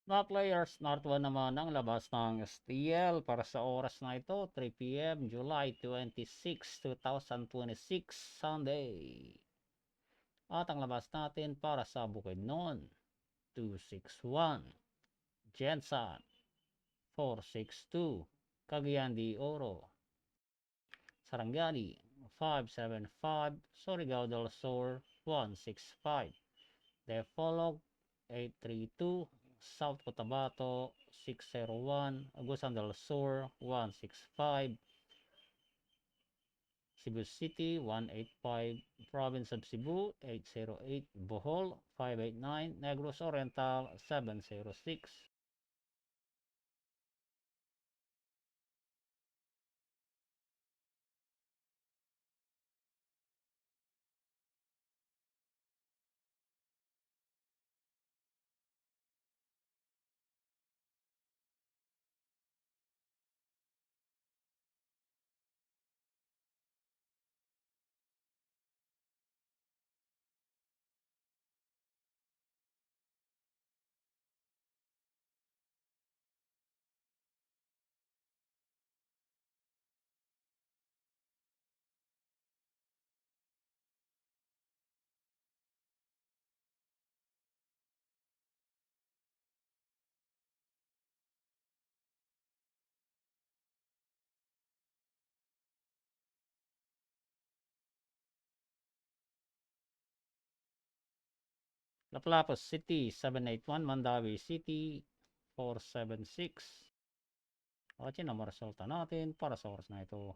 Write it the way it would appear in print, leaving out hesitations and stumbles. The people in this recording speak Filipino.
Mga players, North 1 naman ang labas ng STL para sa oras na ito, 3 p.m. July 26, 2026, Sunday. At ang labas natin para sa Bukidnon, 261. Jensan, 462. Cagayan de Oro, Sarangani, 575. Surigao del Sur, 165. Defolog, 832. South Cotabato, 601. Agusan del Sur, 165. Cebu City, 185. Province of Cebu, 808. Bohol, 589. Negros Oriental, 706. Laplapos City, 781. Mandawi City, 476. At yun ang resulta natin para sa oras na ito.